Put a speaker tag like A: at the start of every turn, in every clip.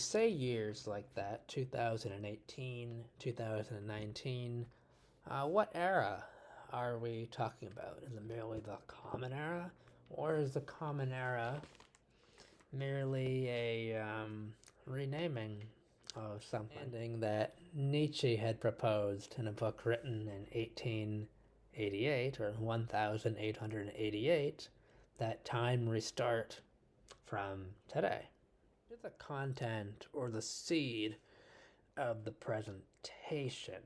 A: we say years like that, 2018, 2019, what era are we talking about? Is it merely the Common Era? Or is the Common Era merely a renaming of something that Nietzsche had proposed in a book written in 1888 or 1888, that time restart from today? The content or the seed of the presentation.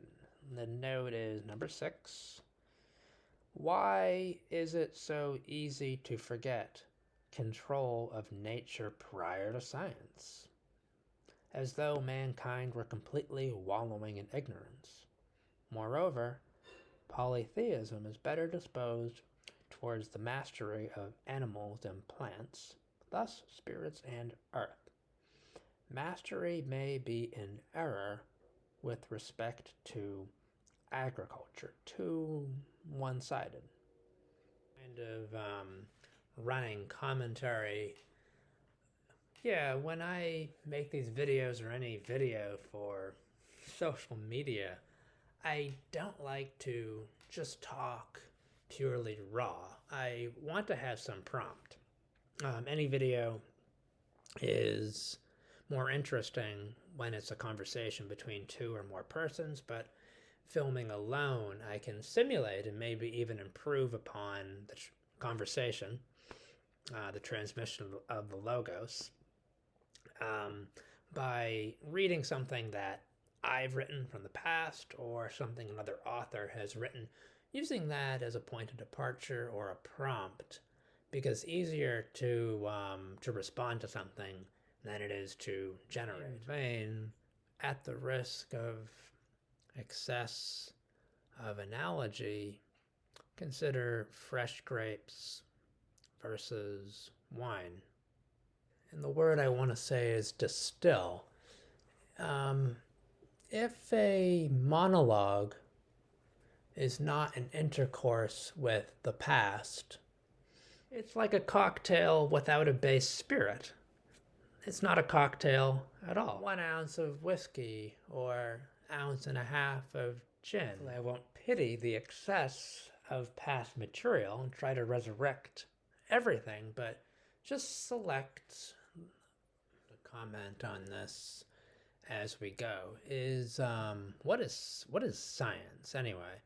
A: The note is number 6. Why is it so easy to forget control of nature prior to science? As though mankind were completely wallowing in ignorance. Moreover, polytheism is better disposed towards the mastery of animals and plants, thus spirits and earth. Mastery may be in error with respect to agriculture, too one-sided. Kind of running commentary. Yeah, when I make these videos or any video for social media, I don't like to just talk purely raw. I want to have some prompt. Any video is more interesting when it's a conversation between two or more persons, but filming alone, I can simulate and maybe even improve upon the conversation, the transmission of the logos, by reading something that I've written from the past or something another author has written, using that as a point of departure or a prompt, because it's easier to respond to something than it is to generate. In vain, at the risk of excess of analogy, consider fresh grapes versus wine. And the word I want to say is distill. If a monologue is not an intercourse with the past, it's like a cocktail without a base spirit. It's not a cocktail at all. 1 ounce of whiskey or 1.5 ounces of gin. I won't pity the excess of past material and try to resurrect everything, but just select the comment on this as we go. Is what is science anyway?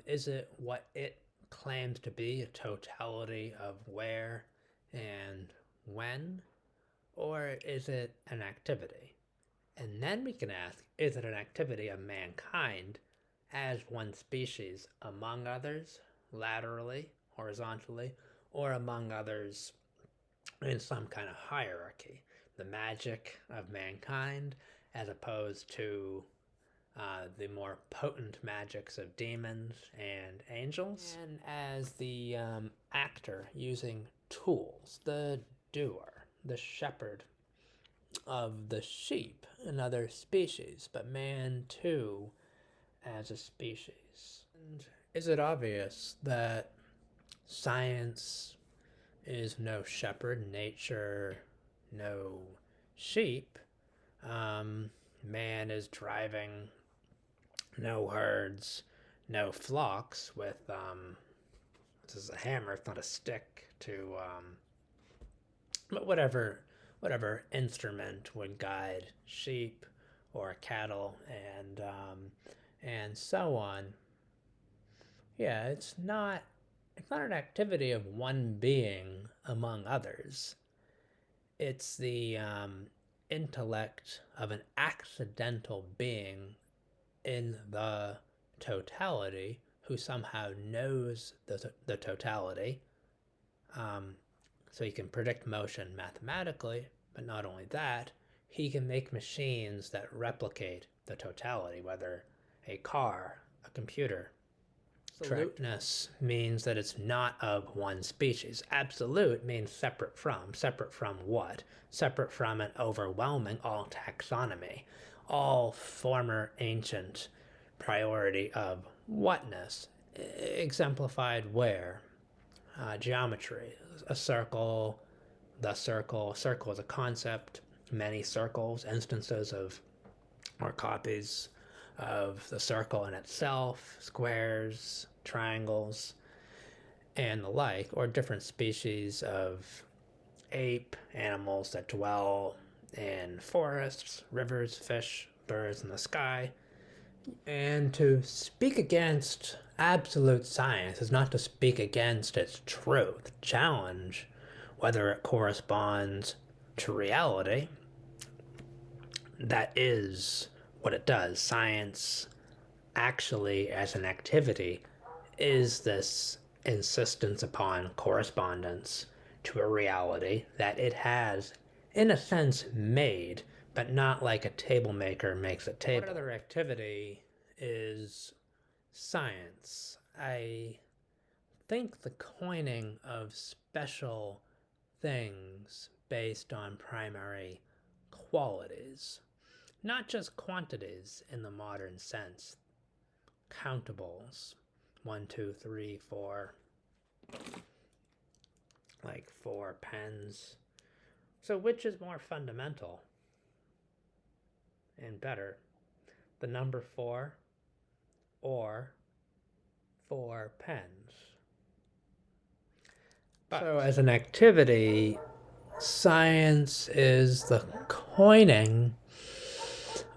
A: Is it what it claims to be, a totality of where and when? Or is it an activity? And then we can ask, is it an activity of mankind as one species among others, laterally, horizontally, or among others in some kind of hierarchy? The magic of mankind as opposed to the more potent magics of demons and angels. And as the actor using tools, the doer, the shepherd of the sheep, another species, but man too as a species. And is it obvious that science is no shepherd, nature no sheep? Man is driving no herds, no flocks with this is a hammer, it's not a stick, to but whatever instrument would guide sheep or cattle and so on. Yeah, it's not an activity of one being among others. It's the intellect of an accidental being in the totality who somehow knows the totality. So he can predict motion mathematically, but not only that, he can make machines that replicate the totality, whether a car, a computer. Absoluteness means that it's not of one species. Absolute means separate from. Separate from what? Separate from an overwhelming all taxonomy, all former ancient priority of whatness, exemplified where? Geometry, a circle, the circle. Circle is a concept. many circles, instances of or copies of the circle in itself, squares, triangles, and the like, or different species of ape, animals that dwell in forests, rivers, fish, birds in the sky. And to speak against absolute science is not to speak against its truth, challenge whether it corresponds to reality. That is what it does. Science, actually, as an activity, is this insistence upon correspondence to a reality that it has, in a sense, made, but not like a table maker makes a table. What other activity is science? I think the coining of special things based on primary qualities, not just quantities in the modern sense, countables, 1, 2, 3, 4, like 4 pens. So which is more fundamental and better, the number 4 or 4 pens? So as an activity, science is the coining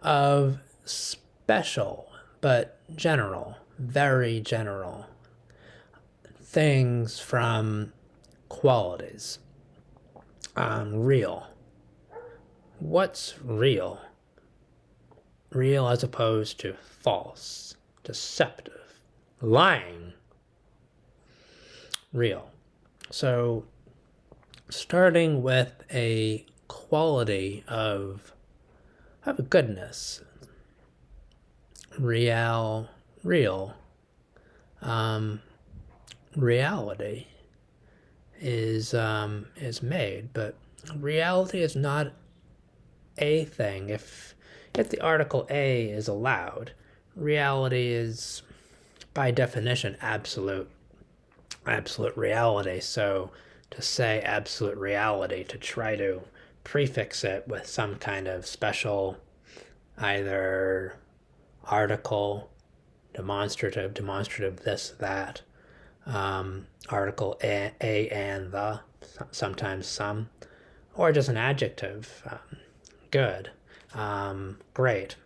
A: of special but general, very general things from qualities. Real. What's real? Real as opposed to false, deceptive, lying. Real. So, starting with a quality of goodness, real, reality is made, but reality is not a thing. If the article a is allowed, reality is by definition absolute reality. So to say absolute reality, to try to prefix it with some kind of special either article, demonstrative, this, that, article a and the, sometimes some, or just an adjective, good, great,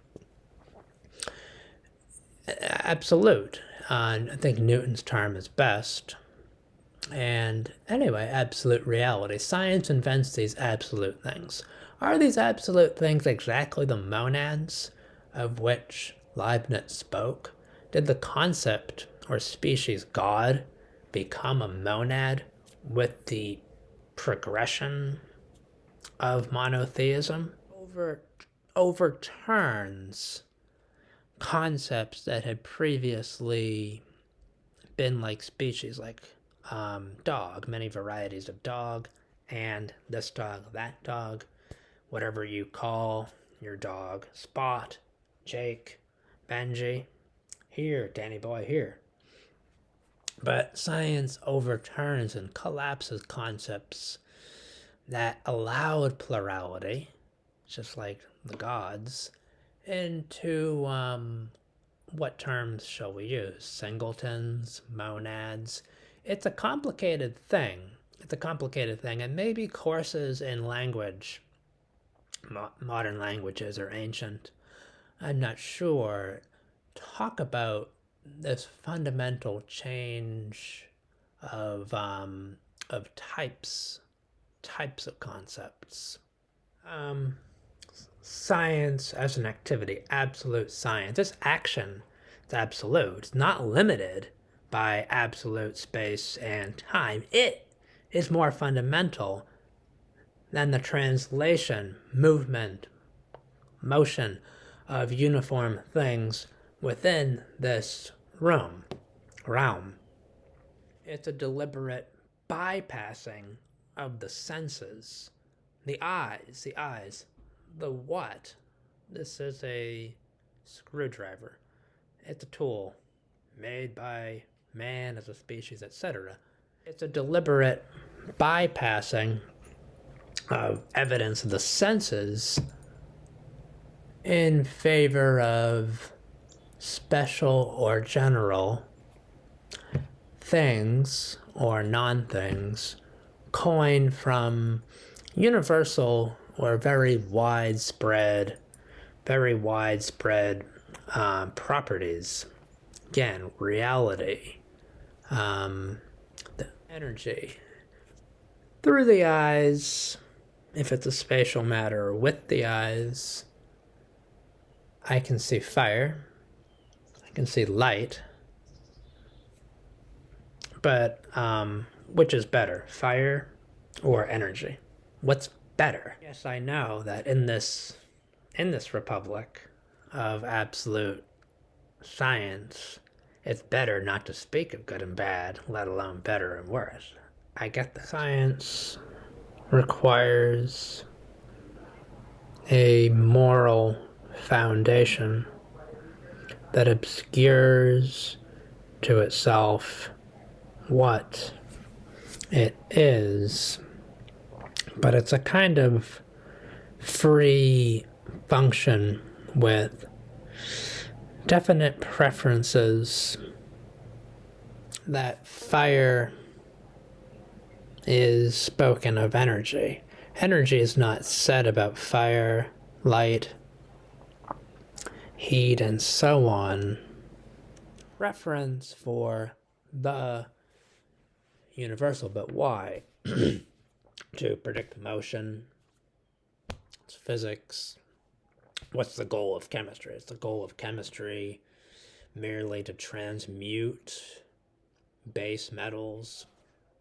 A: absolute. I think Newton's term is best. And anyway, absolute reality. Science invents these absolute things. Are these absolute things exactly the monads of which Leibniz spoke? Did the concept or species God become a monad with the progression of monotheism? Overturns concepts that had previously been like species, like dog, many varieties of dog, and this dog, that dog, whatever you call your dog, Spot, Jake, Benji, here, Danny boy, here. But science overturns and collapses concepts that allowed plurality, just like the gods, into what terms shall we use? Singletons, monads. It's a complicated thing. And maybe courses in language, modern languages or ancient, I'm not sure, talk about this fundamental change of types of concepts. Science as an activity, absolute science. This action is absolute. It's not limited by absolute space and time. It is more fundamental than the translation, movement, motion of uniform things within this realm. It's a deliberate bypassing of the senses. The eyes. The what? This is a screwdriver. It's a tool made by man as a species, etc. It's a deliberate bypassing of evidence of the senses in favor of special or general things or non-things coined from universal or very widespread properties. Again, reality, the energy. Through the eyes, if it's a spatial matter, with the eyes, I can see fire, I can see light, but which is better, fire or energy? What's better? Yes, I know that in this republic of absolute science, it's better not to speak of good and bad, let alone better and worse. I get that. Science requires a moral foundation that obscures to itself what it is, but it's a kind of free function with definite preferences. That fire is spoken of energy. Energy is not said about fire, light, heat, and so on. Reference for the universal, but why? To predict motion, it's physics. What's the goal of chemistry? Is the goal of chemistry merely to transmute base metals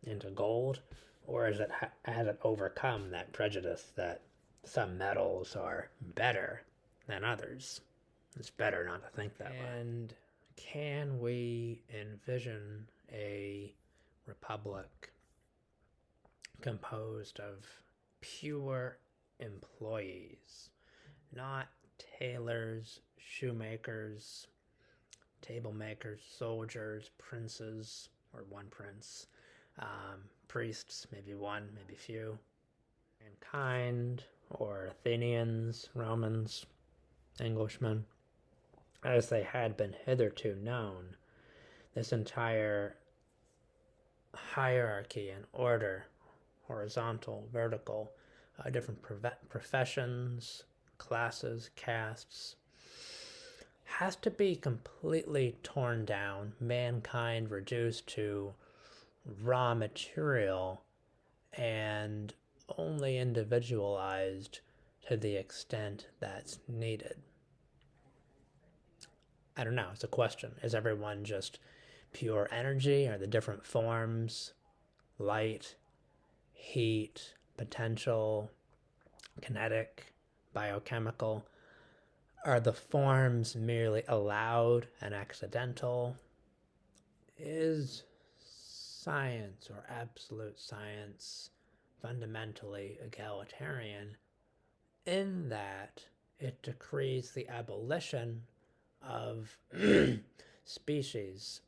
A: into gold? Or has it overcome that prejudice that some metals are better than others? It's better not to think that way. And can we envision a republic composed of pure employees, not tailors, shoemakers, table makers, soldiers, princes, or one prince, priests, maybe one, maybe few, mankind, or Athenians, Romans, Englishmen, as they had been hitherto known? This entire hierarchy and order, horizontal, vertical, different professions, classes, castes, has to be completely torn down, mankind reduced to raw material and only individualized to the extent that's needed. I don't know, it's a question. Is everyone just pure energy? Are the different forms, light, heat, potential, kinetic, biochemical, are the forms merely allowed and accidental? Is science or absolute science fundamentally egalitarian in that it decrees the abolition of species,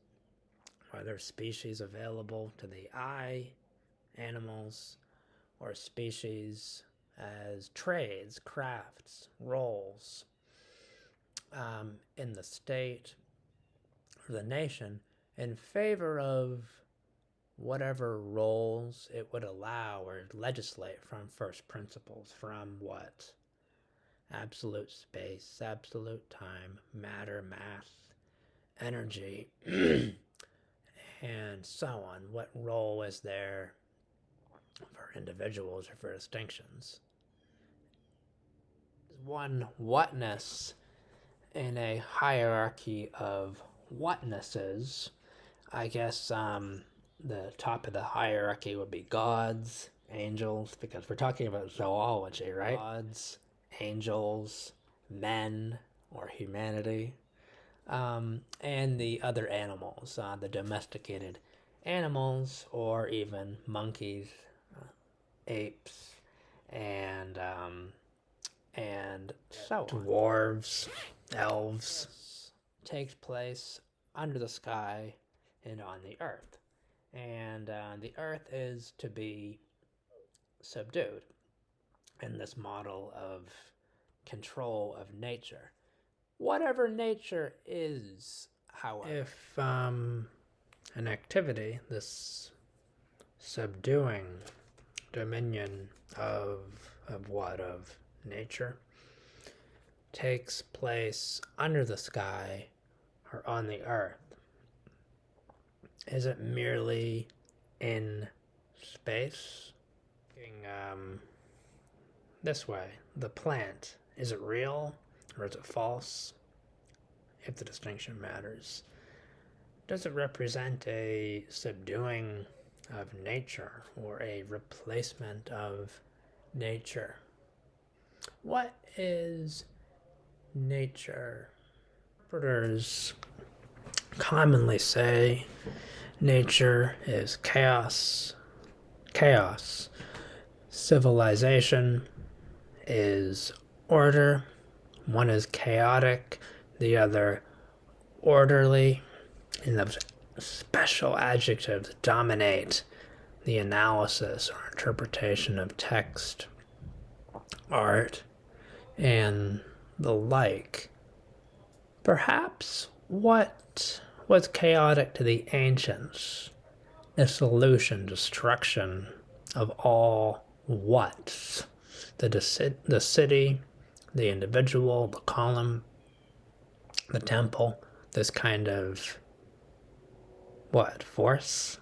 A: whether species available to the eye, animals, or species as trades, crafts, roles, in the state or the nation, in favor of whatever roles it would allow or legislate from first principles, from what? Absolute space, absolute time, matter, mass, energy, and so on. What role is there for individuals or for distinctions? One whatness in a hierarchy of whatnesses. I guess the top of the hierarchy would be gods, angels, because we're talking about zoology, right? Gods, angels, men, or humanity, and the other animals, the domesticated animals, or even monkeys, apes, and so on. Dwarves, elves, takes place under the sky and on the earth. And the earth is to be subdued. in this model of control of nature. Whatever nature is, however. If an activity, this subduing dominion of nature, takes place under the sky or on the earth, is it merely in space? This way, the plant, is it real or is it false? If the distinction matters. Does it represent a subduing of nature or a replacement of nature? What is nature? Interpreters commonly say nature is chaos. Civilization is order. One is chaotic, the other orderly, and those special adjectives dominate the analysis or interpretation of text, art, and the like. Perhaps what was chaotic to the ancients, dissolution, destruction of all what's, the city, the individual, the column, the temple, this kind of force?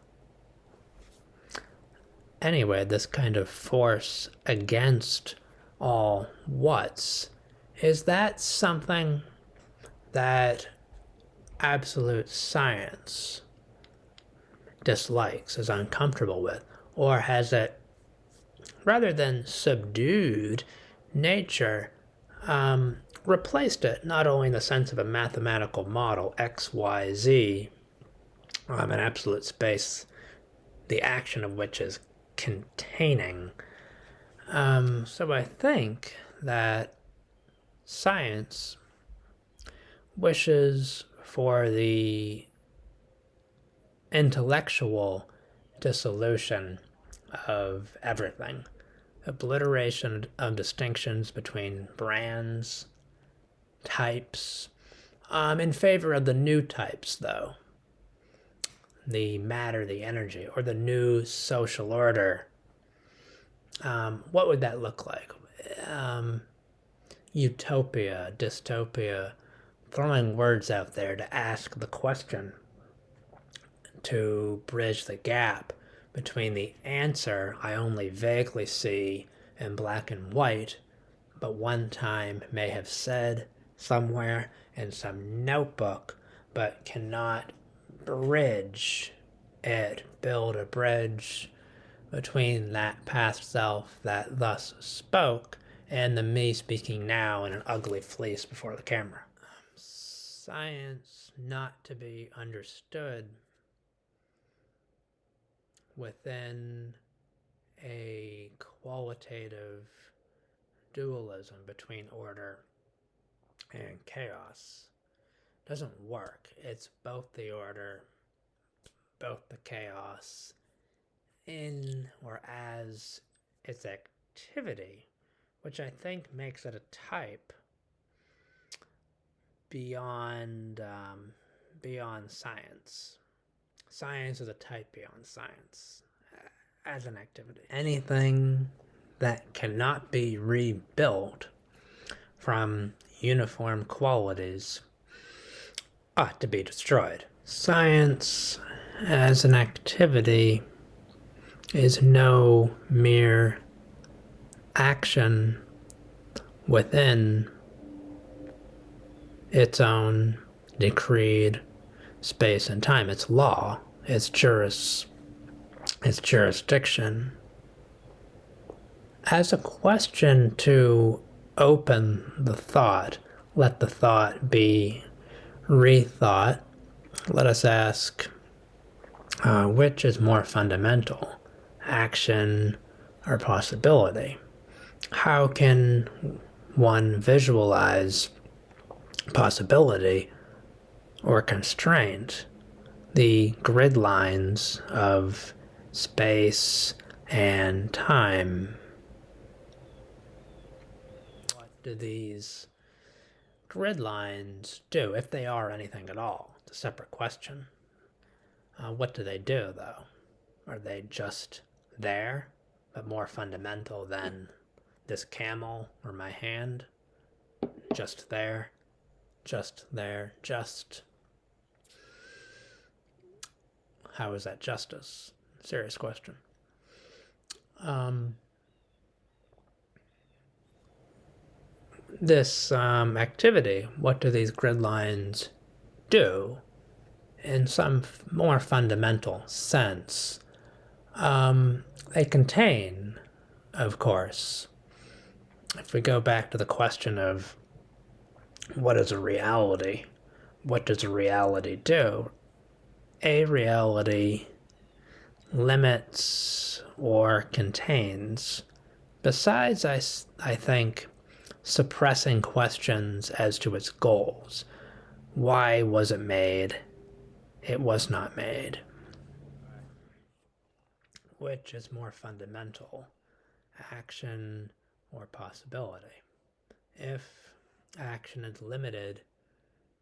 A: Anyway, this kind of force against all what's, is that something that absolute science dislikes, is uncomfortable with? Or has it, rather than subdued nature, replaced it not only in the sense of a mathematical model, X, Y, Z, an absolute space, the action of which is containing. So I think that science wishes for the intellectual dissolution of everything, obliteration of distinctions between brands, types, in favor of the new types, though. The matter, the energy, or the new social order. What would that look like? Utopia, dystopia, throwing words out there to ask the question, to bridge the gap between the answer I only vaguely see in black and white, but one time may have said somewhere in some notebook, but cannot bridge it, build a bridge between that past self that thus spoke and the me speaking now in an ugly fleece before the camera. Science not to be understood within a qualitative dualism between order and chaos doesn't work. It's both the order, both the chaos, in or as its activity, which I think makes it a type beyond science. Science is a type beyond science as an activity. Anything that cannot be rebuilt from uniform qualities ought to be destroyed. Science as an activity is no mere action within its own decreed space and time. It's law, it's jurisdiction. As a question to open the thought, let the thought be rethought, let us ask, which is more fundamental, action or possibility? How can one visualize possibility or constraint, the grid lines of space and time? do these grid lines do, if they are anything at all? It's a separate question. What do they do, though? Are they just there, but more fundamental than this camel or my hand? Just there, just there, just. How is that justice? Serious question. This activity, what do these grid lines do in some more fundamental sense? They contain, of course, if we go back to the question of what is a reality, what does a reality do? A reality limits or contains, besides, I think, suppressing questions as to its goals. Why was it made? It was not made. Which is more fundamental, action or possibility? If action is limited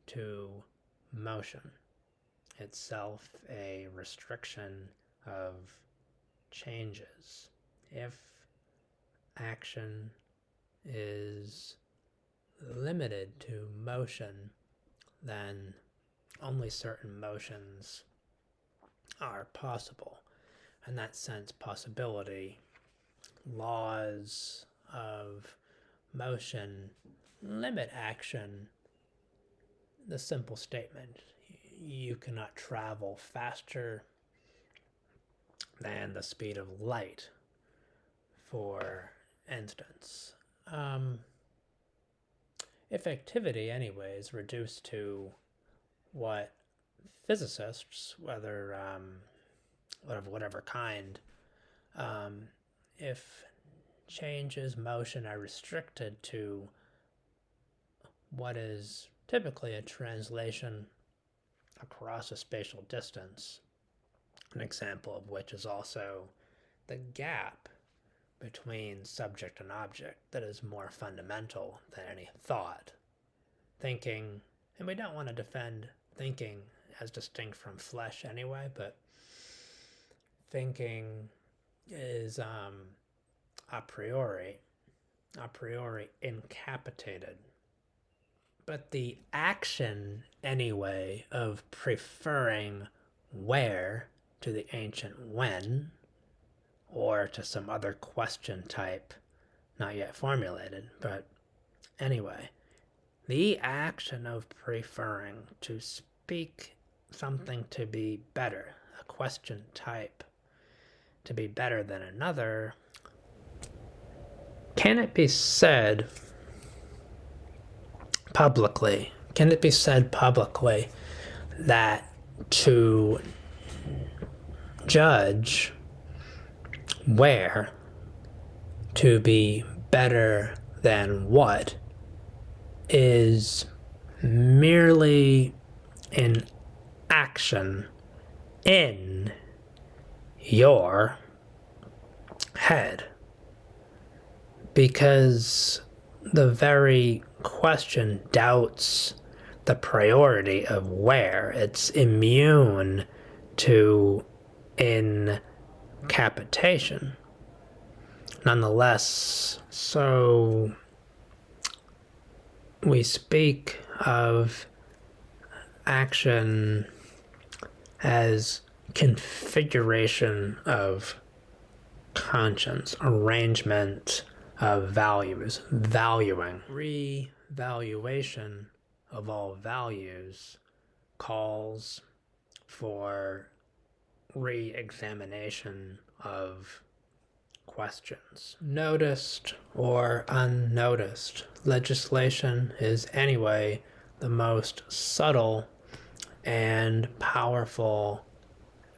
A: to motion, itself a restriction of changes. If action is limited to motion, then only certain motions are possible. In that sense, possibility, laws of motion limit action. The simple statement, you cannot travel faster than the speed of light, for instance. If activity, anyway, is reduced to what physicists, whether of whatever kind, if changes, motion are restricted to what is typically a translation across a spatial distance, an example of which is also the gap between subject and object that is more fundamental than any thought. Thinking, and we don't want to defend thinking as distinct from flesh anyway, but thinking is a priori incapitated. But the action, anyway, of preferring where to the ancient when, or to some other question type not yet formulated, but anyway, the action of preferring to speak something to be better, a question type to be better than another, can it be said publicly that to judge where to be better than what is merely an action in your head? Because the very question doubts the priority of where. It's immune to incapitation. Nonetheless, so we speak of action as configuration of conscience, arrangement of values, valuing. Revaluation of all values calls for re-examination of questions. Noticed or unnoticed, legislation is anyway the most subtle and powerful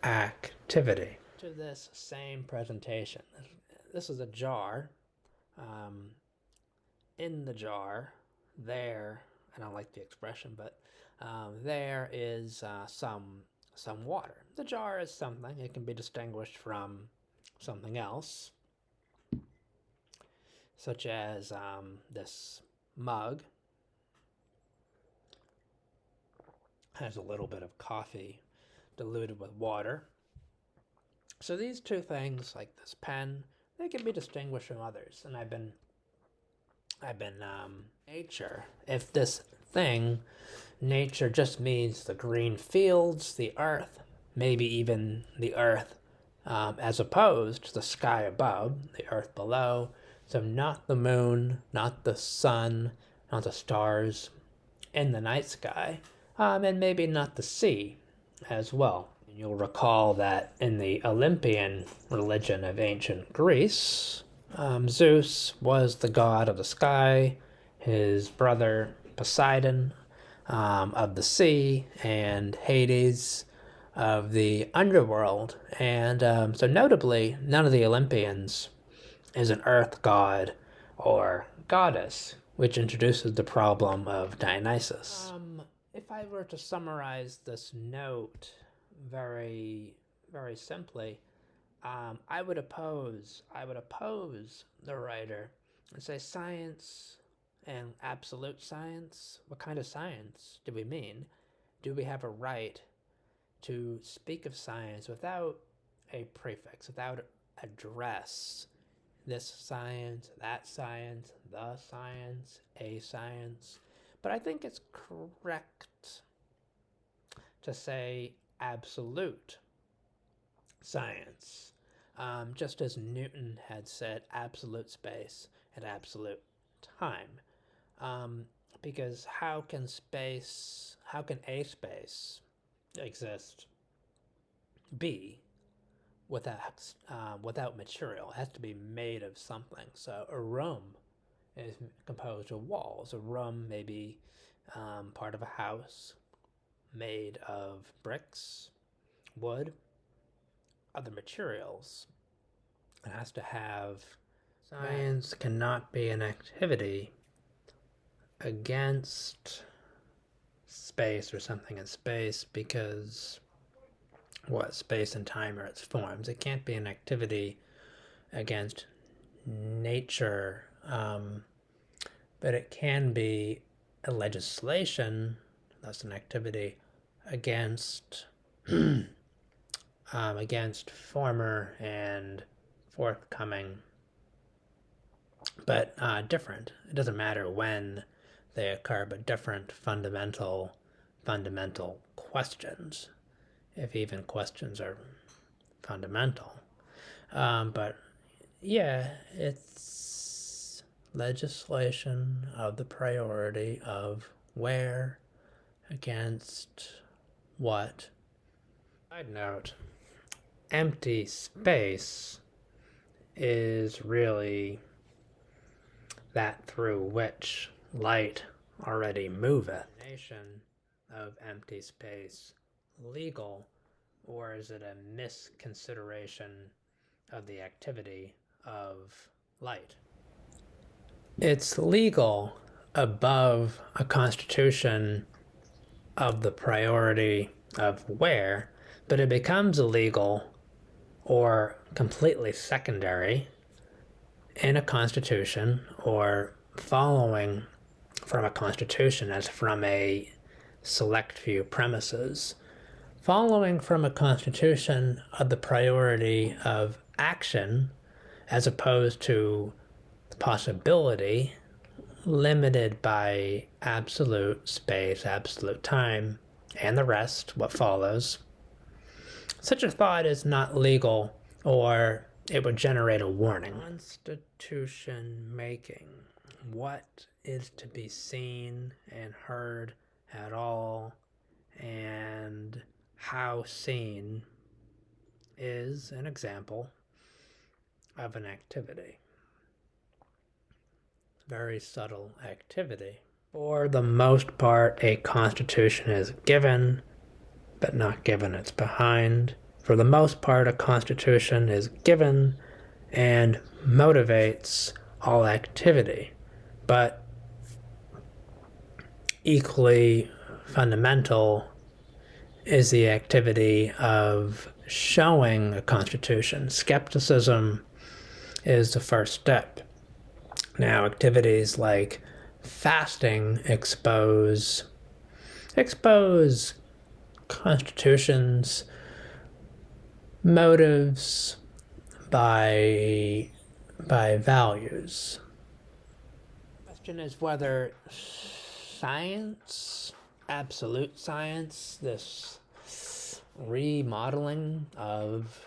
A: activity. To this same presentation, this is a jar. In the jar, there, I don't like the expression, but there is some water. The jar is something. It can be distinguished from something else, such as this mug has a little bit of coffee diluted with water. So these two things, like this pen, they can be distinguished from others. And I've been nature. If this thing, nature, just means the green fields, the earth, maybe even the earth, as opposed to the sky above, the earth below. So not the moon, not the sun, not the stars in the night sky, and maybe not the sea as well. You'll recall that in the Olympian religion of ancient Greece, Zeus was the god of the sky, his brother Poseidon of the sea, and Hades of the underworld. And so notably, none of the Olympians is an earth god or goddess, which introduces the problem of Dionysus. If I were to summarize this note very, very simply, I would oppose the writer and say science and absolute science. What kind of science do we mean? Do we have a right to speak of science without a prefix, without address? This science, that science, the science, a science. But I think it's correct to say absolute science, just as Newton had said absolute space and absolute time. Because how can a space exist, be, without material? It has to be made of something. So a room is composed of walls. A room may be part of a house made of bricks, wood, other materials. It has to have. Science cannot be an activity against space or something in space, because space and time are its forms. It can't be an activity against nature, but it can be a legislation, that's an activity against against former and forthcoming, but different. It doesn't matter when they occur, but different fundamental questions, if even questions are fundamental. But yeah, it's legislation of the priority of where against what. Side note, empty space is really that through which light already moveth. Nation of empty space legal, or is it a misconsideration of the activity of light? It's legal above a constitution of the priority of where, but it becomes illegal or completely secondary in a constitution, or following from a constitution as from a select few premises, following from a constitution of the priority of action as opposed to the possibility limited by absolute space, absolute time, and the rest, what follows. Such a thought is not legal, or it would generate a warning. Constitution making. What is to be seen and heard at all, and how seen is an example of an activity. Very subtle activity. For the most part, a constitution is given, but not given its behind. For the most part, a constitution is given and motivates all activity, but equally fundamental is the activity of showing a constitution. Skepticism is the first step. Now, activities like fasting expose constitutions, motives by values. The question is whether science, absolute science, this remodeling of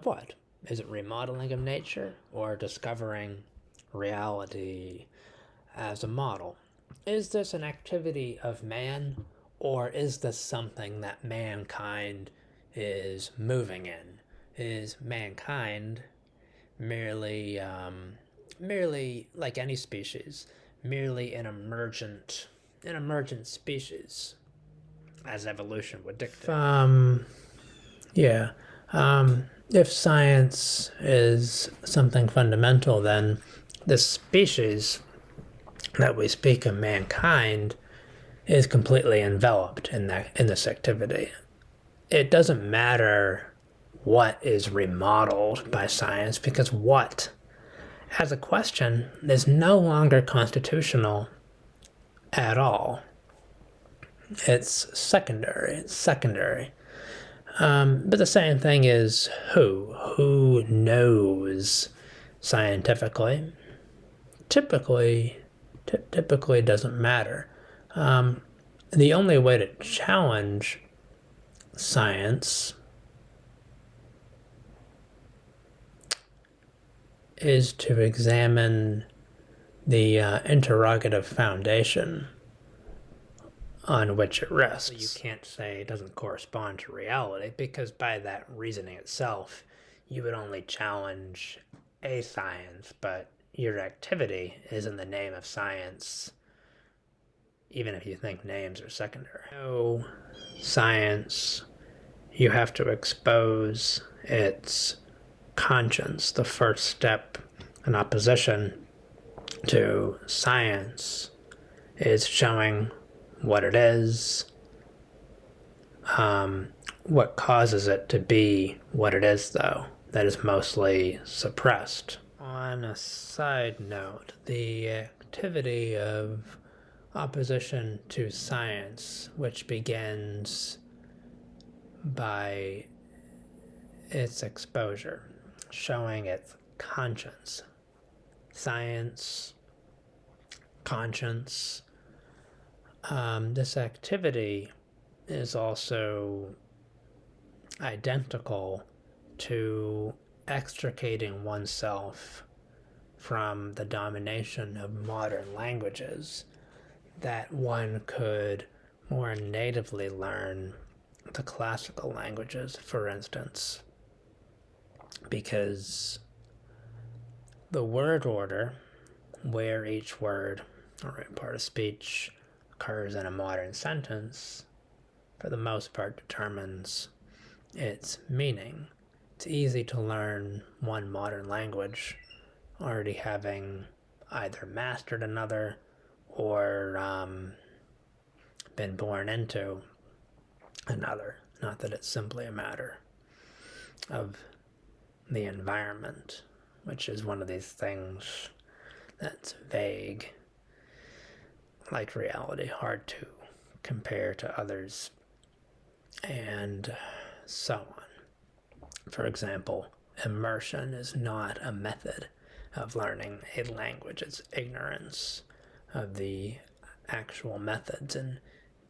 A: what? Is it remodeling of nature or discovering reality as a model? Is this an activity of man, or is this something that mankind is moving in? Is mankind merely like any species, merely an emergent species, as evolution would dictate? If science is something fundamental, then the species that we speak of, mankind, is completely enveloped in this activity. It doesn't matter what is remodeled by science, because what, as a question, is no longer constitutional at all. It's secondary. But the same thing is who knows scientifically. Typically doesn't matter. The only way to challenge science is to examine the interrogative foundation on which it rests. You can't say it doesn't correspond to reality, because by that reasoning itself, you would only challenge a science, but your activity is in the name of science, even if you think names are secondary. No science, you have to expose its conscience. The first step in opposition to science is showing what it is, what causes it to be what it is, though, that is mostly suppressed. On a side note, the activity of opposition to science, which begins by its exposure, showing its conscience. Science, conscience. This activity is also identical to extricating oneself from the domination of modern languages, that one could more natively learn the classical languages, for instance, because the word order, where each word or part of speech occurs in a modern sentence, for the most part determines its meaning. It's easy to learn one modern language already having either mastered another or been born into another. Not that it's simply a matter of the environment, which is one of these things that's vague, like reality, hard to compare to others, and so on. For example, immersion is not a method of learning a language. It's ignorance of the actual methods and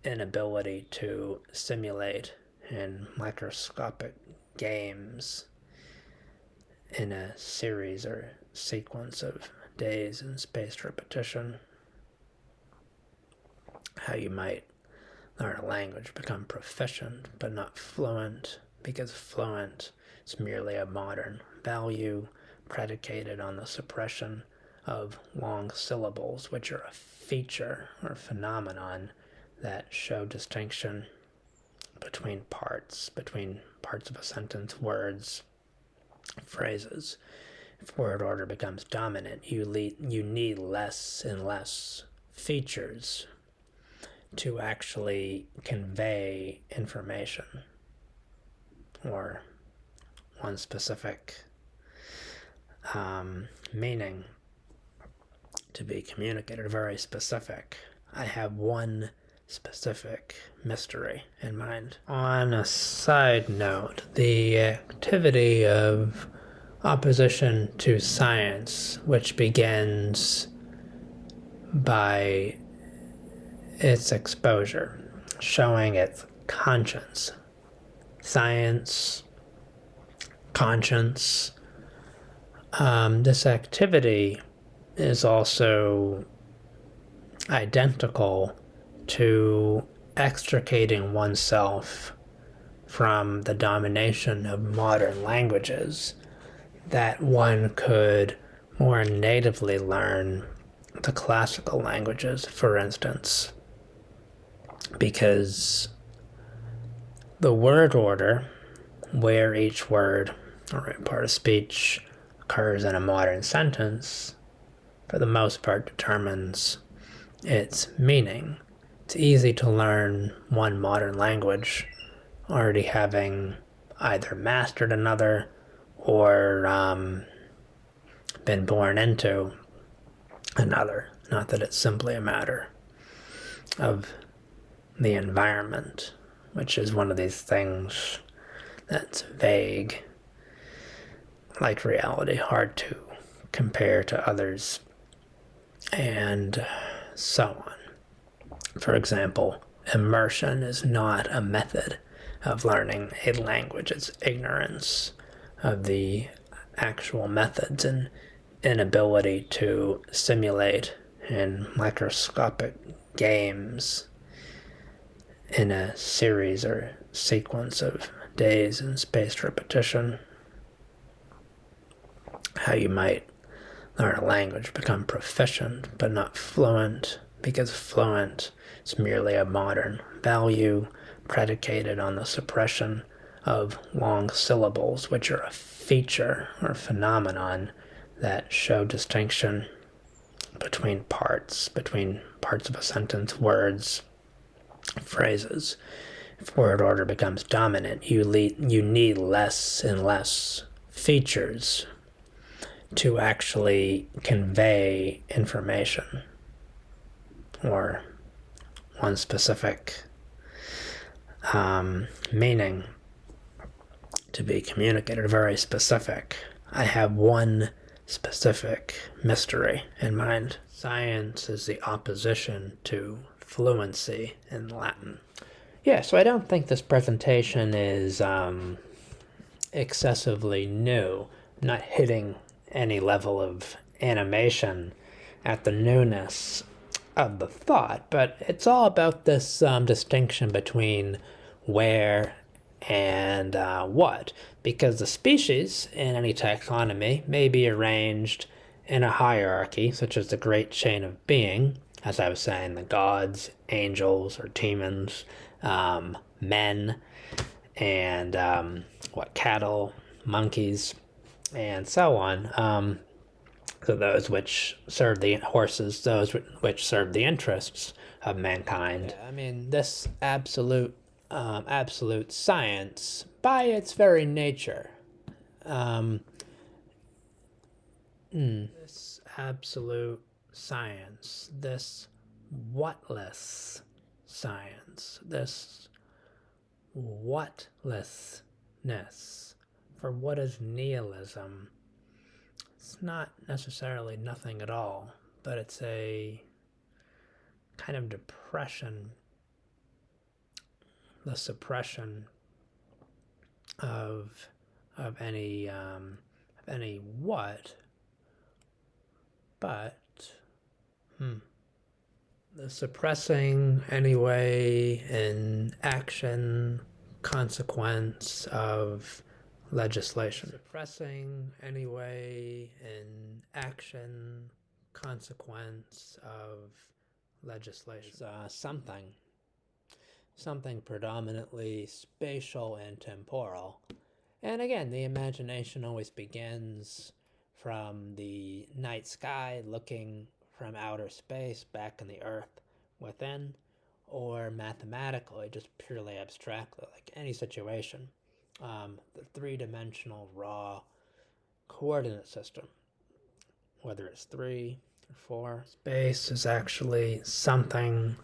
A: inability to simulate in microscopic games in a series or sequence of days in spaced repetition. How you might learn a language, become proficient but not fluent, because fluent is merely a modern value predicated on the suppression of long syllables, which are a feature or phenomenon that show distinction between parts of a sentence, words, phrases. If word order becomes dominant, you need less and less features to actually convey information or one specific meaning to be communicated, very specific. I have one specific mystery in mind. On a side note, the activity of opposition to science, which begins by its exposure, showing its conscience. Science, conscience. This activity is also identical to extricating oneself from the domination of modern languages, that one could more natively learn the classical languages, for instance, because the word order, where each word or part of speech occurs in a modern sentence, for the most part determines its meaning. It's easy to learn one modern language already having either mastered another or been born into another. Not that it's simply a matter of the environment, which is one of these things that's vague, like reality, hard to compare to others, and so on. For example, immersion is not a method of learning a language. It's ignorance of the actual methods and inability to simulate in microscopic games in a series or sequence of days and spaced repetition. How you might learn a language, become proficient but not fluent, because fluent is merely a modern value predicated on the suppression of long syllables, which are a feature or phenomenon that show distinction between parts of a sentence, words, phrases. If word order becomes dominant, you need less and less features to actually convey information or one specific meaning to be communicated, very specific. I have one specific mystery in mind. Science is the opposition to fluency in Latin. Yeah, so I don't think this presentation is excessively new. I'm not hitting any level of animation at the newness of the thought, but it's all about this distinction between where and what, because the species in any taxonomy may be arranged in a hierarchy, such as the great chain of being, as I was saying, the gods, angels, or demons, men, and cattle, monkeys, and so on. So those which serve the horses, those which serve the interests of mankind. Yeah, I mean, this absolute science, by its very nature, this absolute science, this whatless science, this whatlessness, for what is nihilism? It's not necessarily nothing at all, but it's a kind of depression, the suppression of any what, but the suppressing anyway in action, consequence of legislation. Suppressing anyway in action, consequence of legislation. Something predominantly spatial and temporal. And again, the imagination always begins from the night sky, looking from outer space back in the earth within, or mathematically, just purely abstractly, like any situation. The three-dimensional raw coordinate system, whether it's 3 4. Space is actually something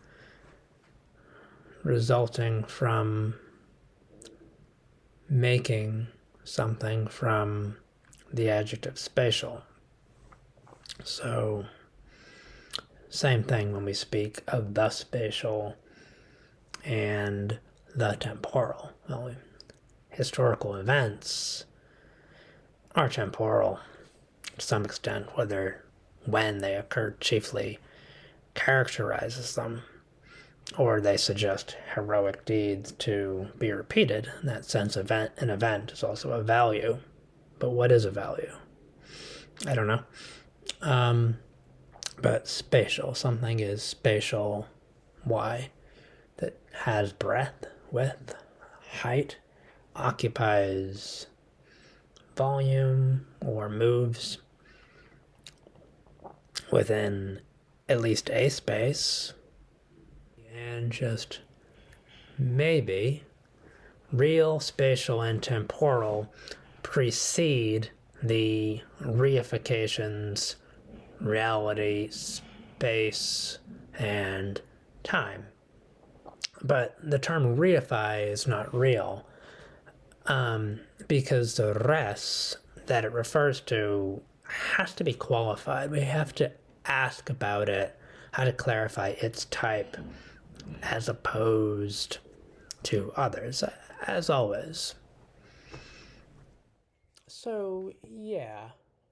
A: resulting from making something from the adjective spatial. So, same thing when we speak of the spatial and the temporal. Well, historical events are temporal to some extent, whether when they occurred chiefly characterizes them, or they suggest heroic deeds to be repeated. In that sense, an event is also a value. But what is a value? I don't know. But spatial, something is spatial. Why? That has breadth, width, height, occupies volume, or moves within at least a space. And just maybe real, spatial, and temporal precede the reifications reality, space, and time. But the term reify is not real because the res that it refers to has to be qualified. We have to ask about it, how to clarify its type as opposed to others, as always. So, yeah,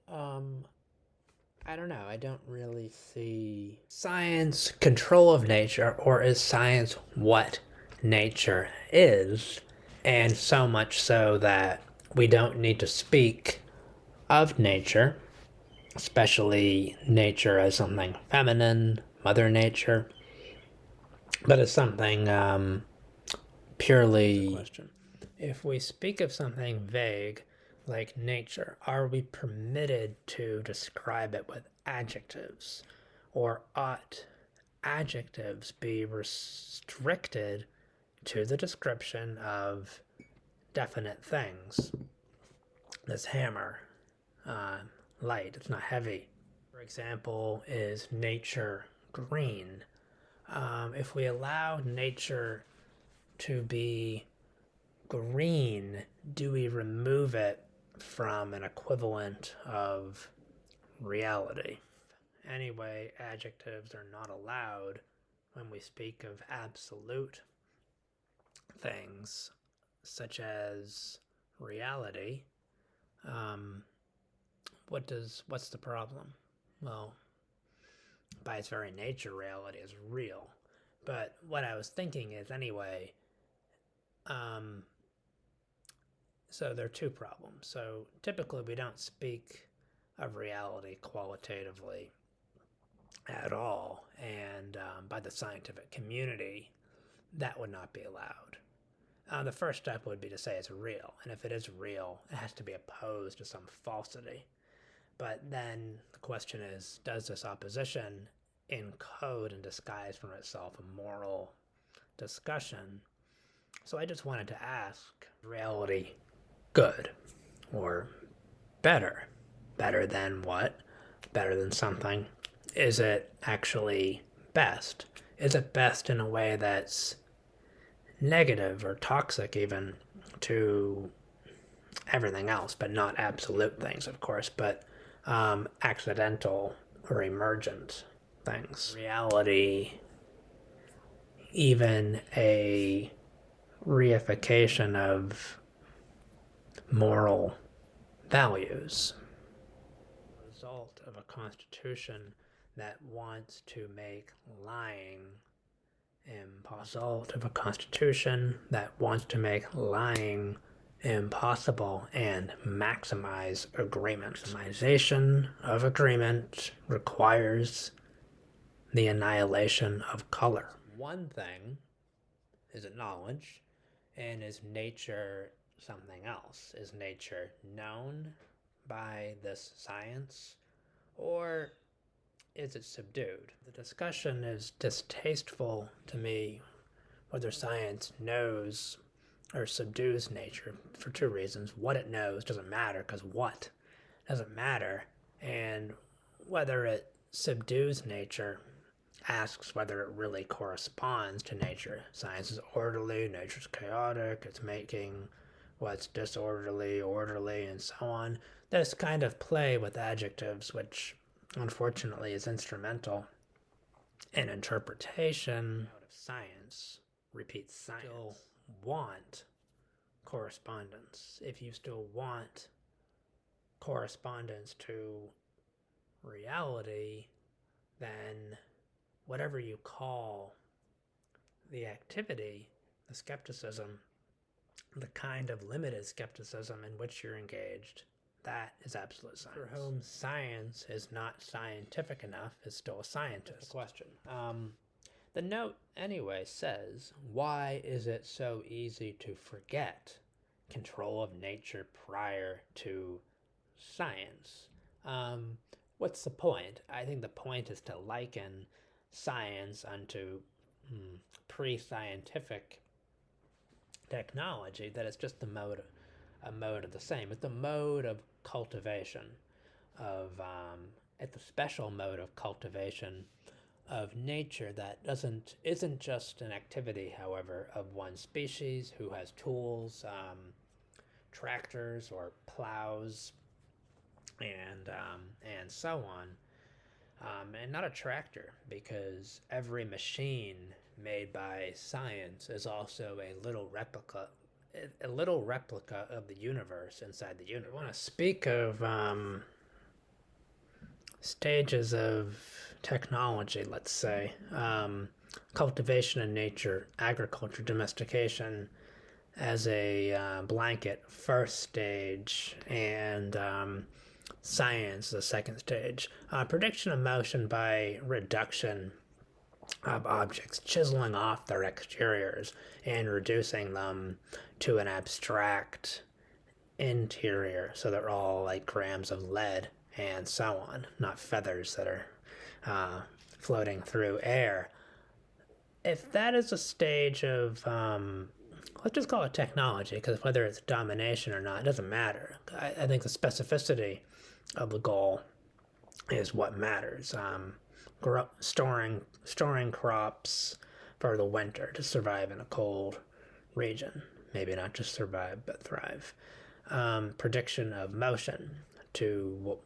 A: I don't know. I don't really see science control of nature, or is science what nature is? And so much so that we don't need to speak of nature, especially nature as something feminine, Mother Nature, but as something purely question. If we speak of something vague like nature, are we permitted to describe it with adjectives? Or ought adjectives be restricted to the description of definite things? This hammer, light, it's not heavy. For example, is nature green? If we allow nature to be green, do we remove it from an equivalent of reality? Anyway, adjectives are not allowed when we speak of absolute things, such as reality. What's the problem? Well, by its very nature, reality is real. But what I was thinking is, anyway, so there are two problems. So typically we don't speak of reality qualitatively at all, and by the scientific community, that would not be allowed. The first step would be to say it's real, and if it is real, it has to be opposed to some falsity. But then the question is, does this opposition encode and disguise from itself a moral discussion? So I just wanted to ask, reality good or better? Better than what? Better than something? Is it actually best? Is it best in a way that's negative or toxic even to everything else, but not absolute things, of course, but accidental or emergent things? Reality, even a reification of moral values. Result of a constitution that wants to make lying impossible. Of a constitution that wants to make lying impossible and maximize agreement. Maximization of agreement requires the annihilation of color. One thing is knowledge, and is nature something else? Is nature known by this science, or is it subdued? The discussion is distasteful to me, whether science knows or subdues nature, for two reasons. What it knows doesn't matter, because what doesn't matter, and whether it subdues nature asks whether it really corresponds to nature. Science is orderly, nature's chaotic, it's making what's disorderly, orderly, and so on. This kind of play with adjectives, which unfortunately is instrumental in interpretation out of science, repeats science. Still want correspondence. If you still want correspondence to reality, then whatever you call the activity, the skepticism, the kind of limited skepticism in which you're engaged, that is absolute science. For whom science is not scientific enough is still a scientist. The question. The note, anyway, says, why is it so easy to forget control of nature prior to science? What's the point? I think the point is to liken science unto pre-scientific technology, that it's just a mode of the same. It's a mode of cultivation of it's a special mode of cultivation of nature that isn't just an activity, however, of one species who has tools, tractors or plows, and so on, and not a tractor, because every machine made by science is also a little replica of the universe inside the universe. I want to speak of stages of technology, let's say. Cultivation in nature, agriculture, domestication as a blanket, first stage, and science, the second stage. Prediction of motion by reduction of objects, chiseling off their exteriors and reducing them to an abstract interior, so they're all like grams of lead and so on, not feathers that are floating through air. If that is a stage of, let's just call it technology, because whether it's domination or not, it doesn't matter. I think the specificity of the goal is what matters. Storing crops for the winter to survive in a cold region. Maybe not just survive, but thrive. Prediction of motion to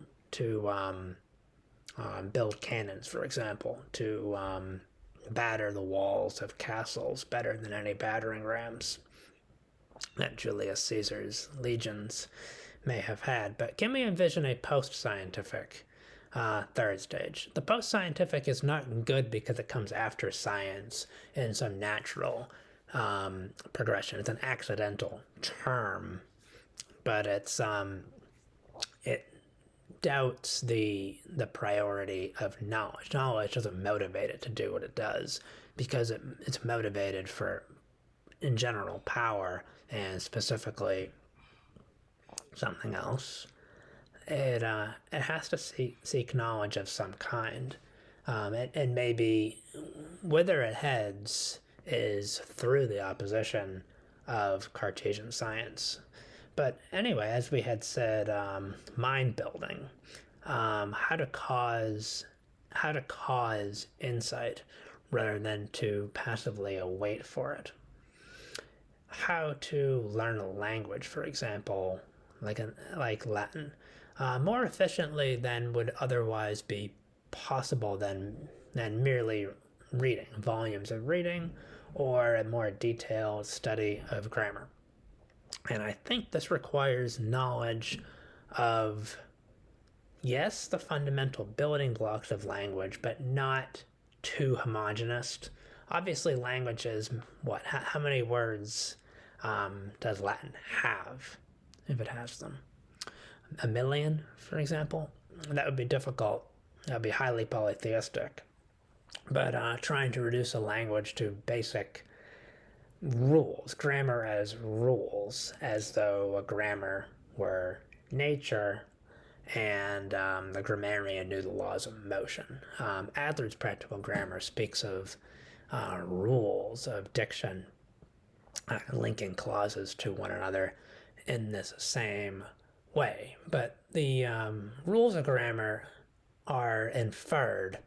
A: build cannons, for example, to batter the walls of castles better than any battering rams that Julius Caesar's legions may have had. But can we envision a post-scientific third stage? The post-scientific is not good because it comes after science in some natural progression. It's an accidental term, but it doubts the priority of knowledge. Knowledge doesn't motivate it to do what it does because it's motivated for, in general, power, and specifically something else. It has to seek knowledge of some kind, and maybe whither it heads is through the opposition of Cartesian science. But anyway, as we had said, mind building, how to cause insight rather than to passively await for it. How to learn a language, for example, like Latin, more efficiently than would otherwise be possible than merely reading, volumes of reading, or a more detailed study of grammar. And I think this requires knowledge of, yes, the fundamental building blocks of language, but not too homogeneous. Obviously, language is what? How many words does Latin have, if it has them? A million, for example? That would be difficult. That would be highly polytheistic. But trying to reduce a language to basic rules, grammar as rules, as though a grammar were nature and the grammarian knew the laws of motion. Adler's practical grammar speaks of rules of diction, linking clauses to one another in this same way. But the rules of grammar are inferred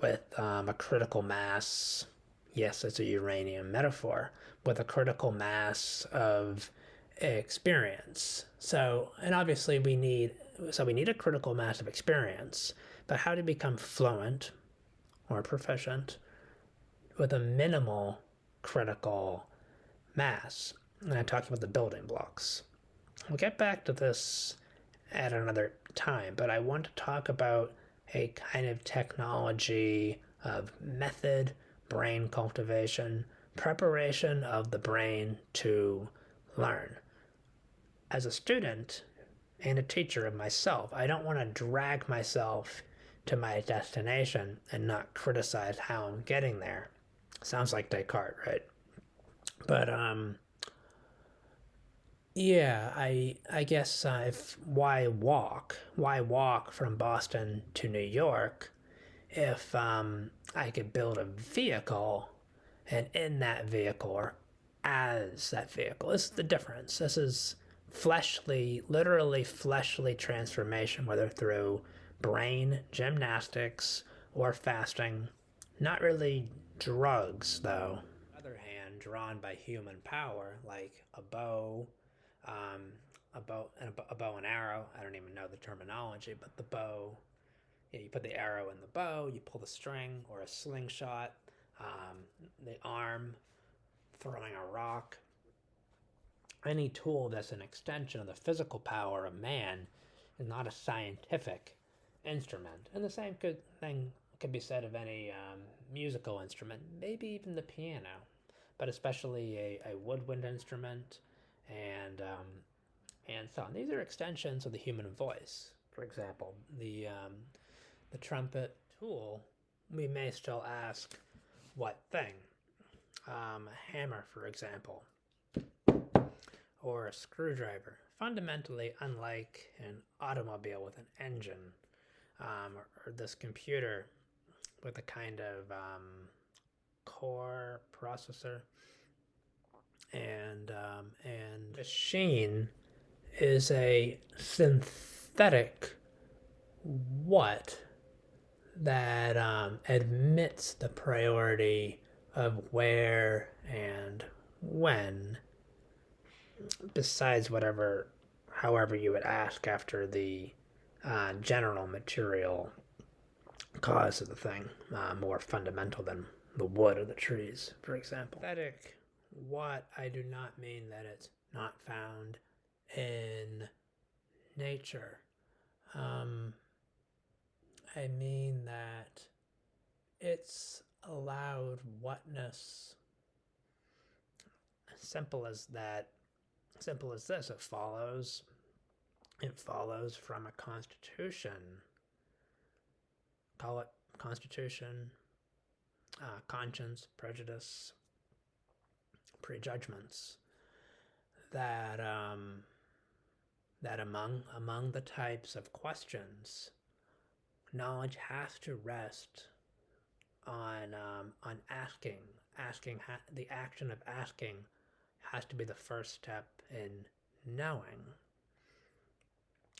A: with a critical mass. Yes, it's a uranium metaphor, with a critical mass of experience. So, and obviously we need a critical mass of experience. But how to become fluent or proficient with a minimal critical mass? And I'm talking about the building blocks. We'll get back to this at another time, but I want to talk about a kind of technology of method, brain cultivation, preparation of the brain to learn. As a student and a teacher of myself, I don't want to drag myself to my destination and not criticize how I'm getting there. Sounds like Descartes, right? But yeah, I guess if why walk from Boston to New York if I could build a vehicle, and in that vehicle or as that vehicle, this is the difference. This is fleshly, literally fleshly transformation, whether through brain gymnastics or fasting. Not really drugs, though. On the other hand, drawn by human power, like a bow, a bow and arrow. I don't even know the terminology, but the bow. Yeah, you put the arrow in the bow, you pull the string, or a slingshot, the arm, throwing a rock. Any tool that's an extension of the physical power of man is not a scientific instrument. And the same thing could be said of any musical instrument, maybe even the piano, but especially a woodwind instrument and so on. These are extensions of the human voice. For example, the trumpet tool, we may still ask what thing. A hammer, for example, or a screwdriver. Fundamentally, unlike an automobile with an engine, or this computer with a kind of core processor, and machine is a synthetic what that admits the priority of where and when, besides however you would ask after the general material cause of the thing, more fundamental than the wood or the trees, for example. Synthetic what, I do not mean that it's not found in nature. I mean that it's allowed whatness. Simple as that. Simple as this. It follows from a constitution. Call it constitution, conscience, prejudice, prejudgments. That among the types of questions, knowledge has to rest on asking. The action of asking has to be the first step in knowing.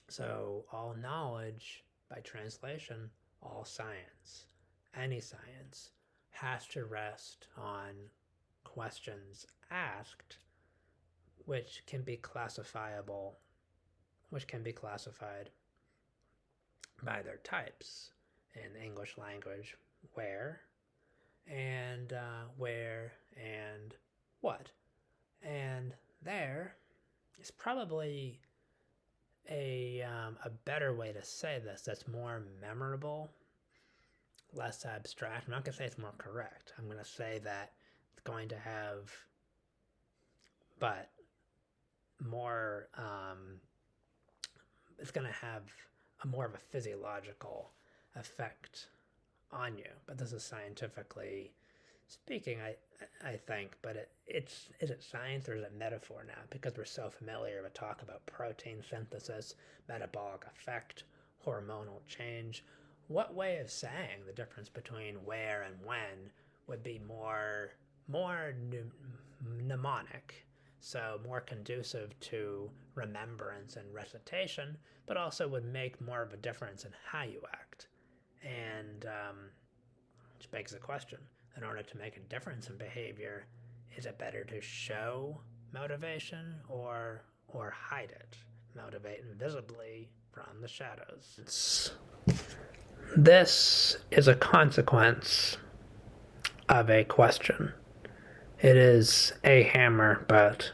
A: So all knowledge, by translation, all science, any science, has to rest on questions asked, which can be classified by their types in the English language: where and what. And there is probably a better way to say this that's more memorable, less abstract. I'm not going to say it's more correct. I'm going to say that it's going to have, but more, it's going to have more of a physiological effect on you. But this is scientifically speaking, I think. But is it science or is it metaphor now? Because we're so familiar with talk about protein synthesis, metabolic effect, hormonal change. What way of saying the difference between where and when would be more mnemonic, so more conducive to remembrance and recitation, but also would make more of a difference in how you act? And which begs the question, in order to make a difference in behavior, is it better to show motivation or hide it? Motivate invisibly from the shadows. This is a consequence of a question. It is a hammer, but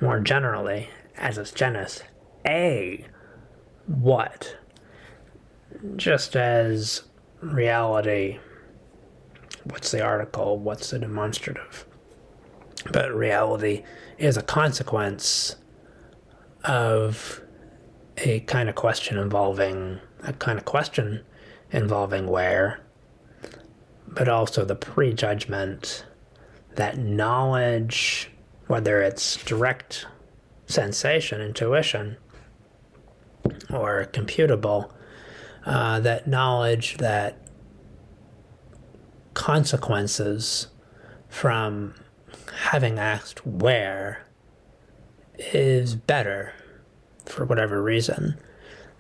A: more generally, as its genus, a what? Just as reality, what's the article, what's the demonstrative? But reality is a consequence of a kind of question involving where, but also the prejudgment that knowledge, whether it's direct sensation, intuition, or computable, that knowledge that consequences from having asked where is better for whatever reason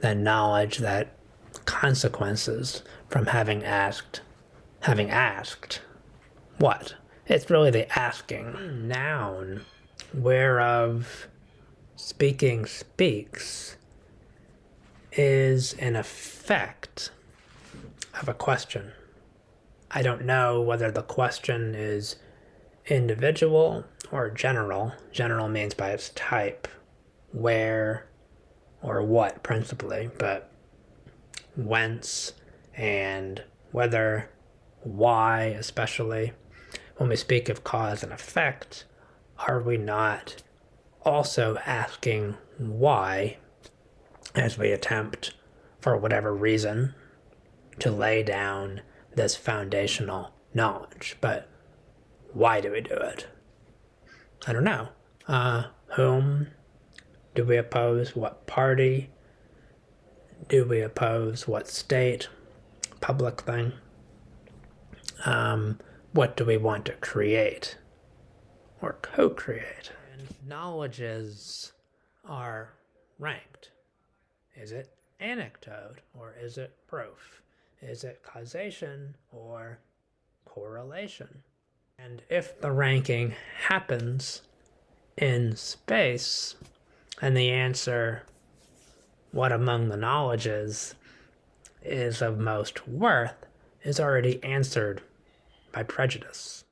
A: than knowledge that consequences from having asked what. It's really the asking. Noun whereof speaking speaks is an effect of a question. I don't know whether the question is individual or general. General means by its type, where or what principally, but whence and whether, why especially. When we speak of cause and effect, are we not also asking why as we attempt, for whatever reason, to lay down this foundational knowledge? But why do we do it? I don't know. Whom do we oppose? What party do we oppose? What state? Public thing? What do we want to create or co-create? And knowledges are ranked. Is it anecdote or is it proof? Is it causation or correlation? And if the ranking happens in space, and the answer, what among the knowledges is of most worth, is already answered by prejudice.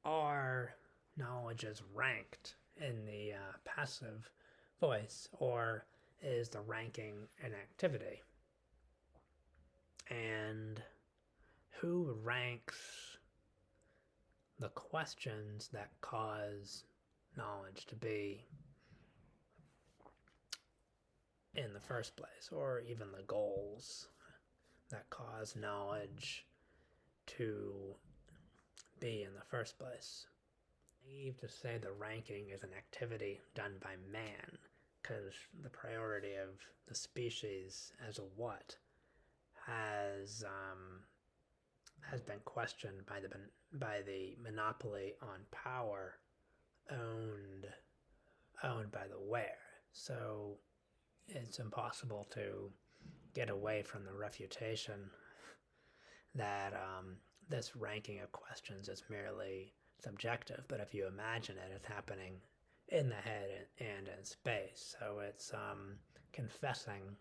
A: Are knowledges ranked in the passive voice, or is the ranking an activity? And who ranks the questions that cause knowledge to be in the first place, or even the goals that cause knowledge to be in the first place? Naive to say the ranking is an activity done by man, because the priority of the species as a what has been questioned by the monopoly on power owned by the where. So it's impossible to get away from the refutation that this ranking of questions is merely subjective. But if you imagine it, it's happening in the head and in space. So it's confessing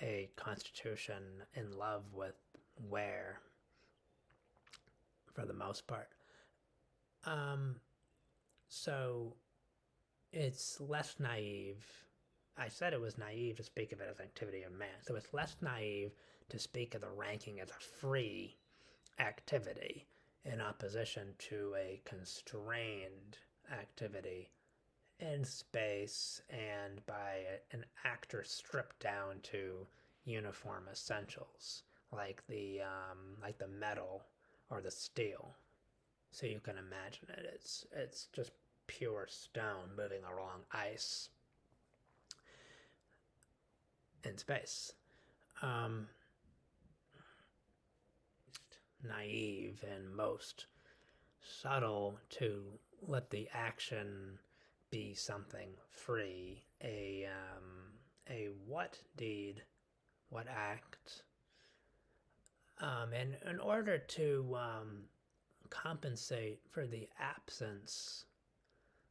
A: a constitution in love with where, for the most part. So it's less naive. I said it was naive to speak of it as an activity of man. So it's less naive to speak of the ranking as a free activity in opposition to a constrained activity in space and by an actor stripped down to uniform essentials like the metal or the steel. So you can imagine it. It's just pure stone moving along ice in space. Naive and most subtle to let the action be something free, a what deed, what act, And in order to compensate for the absence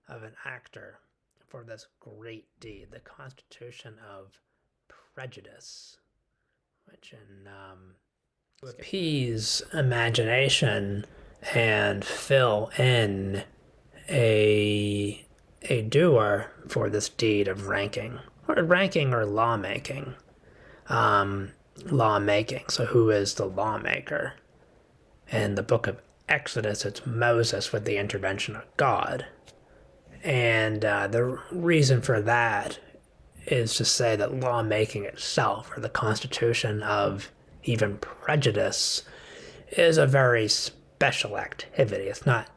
A: of an actor for this great deed, the constitution of prejudice, which in to appease imagination and fill in a doer for this deed of ranking or lawmaking. Lawmaking. So who is the lawmaker? In the book of Exodus, it's Moses with the intervention of God. And the reason for that is to say that lawmaking itself, or the constitution of even prejudice, is a very special activity. It's not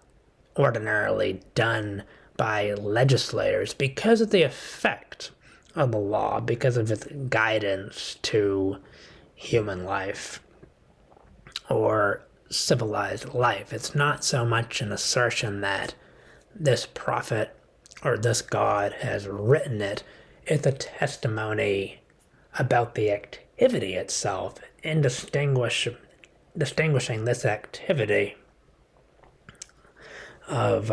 A: ordinarily done by legislators because of the effect of the law, because of its guidance to human life or civilized life. It's not so much an assertion that this prophet or this God has written it. It's a testimony about the activity itself in distinguishing this activity of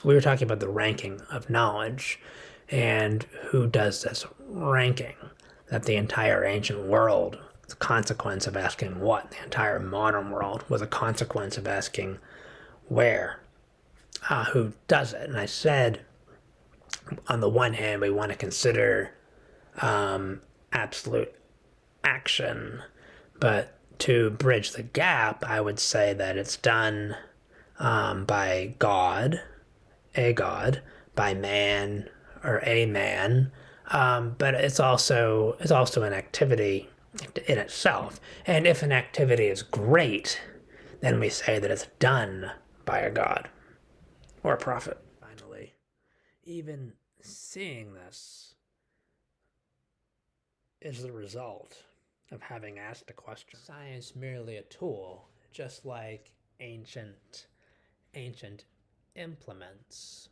A: we were talking about the ranking of knowledge and who does this ranking, that the entire ancient world was a consequence of asking what, the entire modern world was a consequence of asking where, who does it. And I said, on the one hand, we want to consider absolute action, but to bridge the gap, I would say that it's done by God, a God, by man or a man, but it's also an activity in itself. And if an activity is great, then we say that it's done by a God or a prophet. Finally, even seeing this is the result of having asked a question. Science merely a tool, just like ancient implements.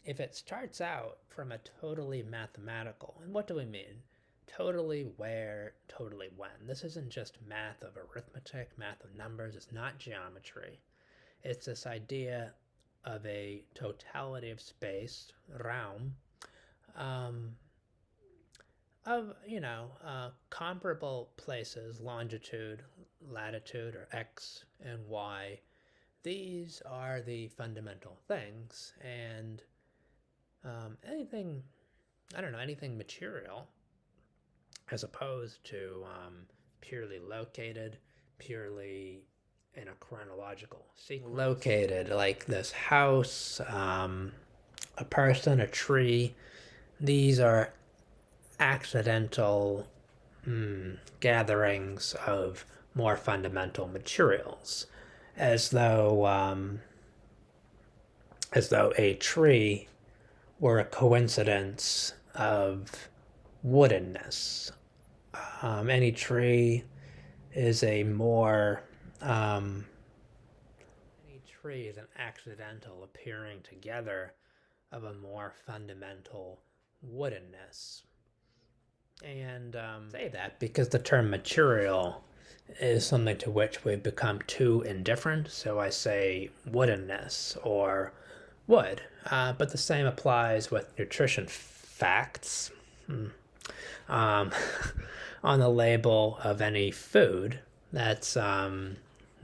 A: If it starts out from a totally mathematical, and what do we mean? Totally where, totally when. This isn't just math of arithmetic, math of numbers, it's not geometry. It's this idea of a totality of space, Raum, of, comparable places, longitude, latitude, or X and Y. These are the fundamental things, and anything material, as opposed to purely located, purely in a chronological sequence. Located, like this house, a person, a tree. These are accidental gatherings of more fundamental materials, as though a tree were a coincidence of woodenness. Any tree is a more any tree is an accidental appearing together of a more fundamental woodenness. And say that because the term material is something to which we've become too indifferent, so I say woodenness or wood. But the same applies with nutrition facts. On the label of any food that's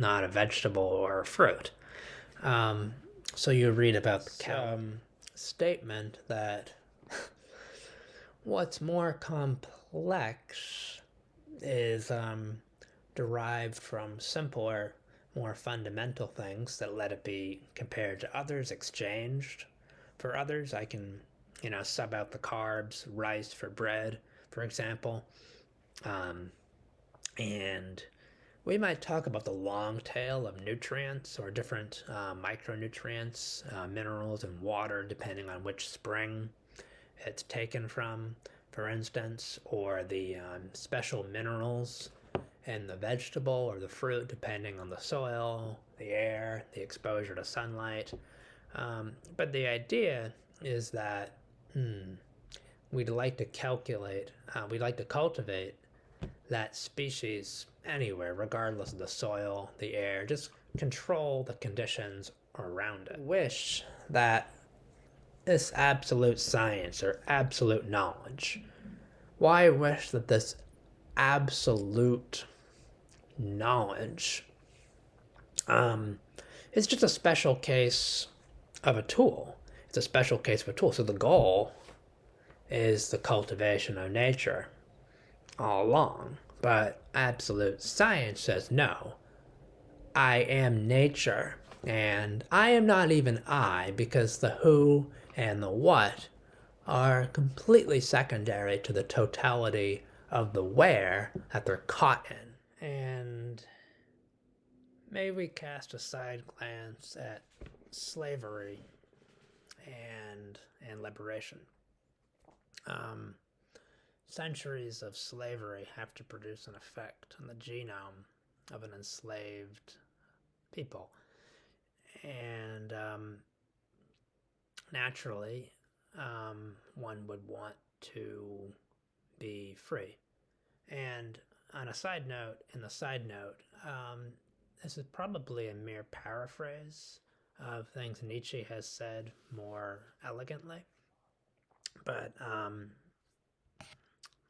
A: not a vegetable or a fruit. So you read about the statement that what's more complex is derived from simpler, more fundamental things that let it be compared to others, exchanged for others. I can, sub out the carbs, rice for bread, for example. And we might talk about the long tail of nutrients or different micronutrients, minerals, and water, depending on which spring it's taken from, for instance, or the special minerals in the vegetable or the fruit, depending on the soil, the air, the exposure to sunlight. But the idea is that we'd like to cultivate that species anywhere, regardless of the soil, the air, just control the conditions around it. Wish that this absolute science or absolute knowledge, why wish that this absolute knowledge is just a special case of a tool? It's a special case of a tool. So the goal is the cultivation of nature all along. But absolute science says no. I am nature. And I am not even I, because the who and the what are completely secondary to the totality of the where that they're caught in. And may we cast a side glance at slavery and liberation. Centuries of slavery have to produce an effect on the genome of an enslaved people. And naturally, one would want to be free. And on a side note, this is probably a mere paraphrase of things Nietzsche has said more elegantly, but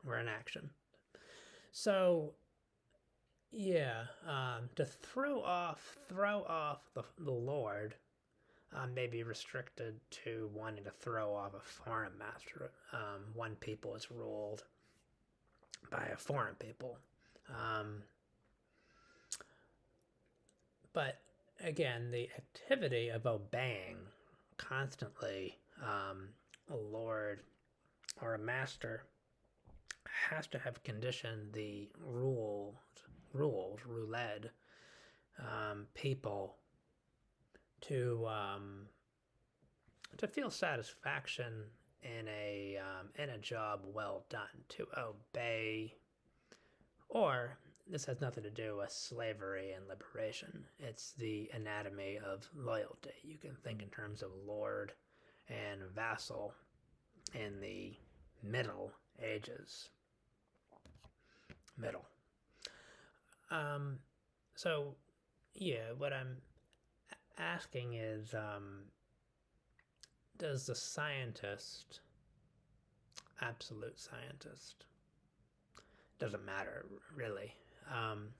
A: we're in action. So yeah, to throw off the Lord may be restricted to wanting to throw off a foreign master. One people is ruled by a foreign people. But again, the activity of obeying constantly a lord or a master has to have conditioned the ruled people to feel satisfaction in a job well done, to obey. Or this has nothing to do with slavery and liberation. It's the anatomy of loyalty. You can think in terms of lord and vassal in the Middle Ages. So, yeah, what I'm asking is, does the scientist, absolute scientist, doesn't matter really,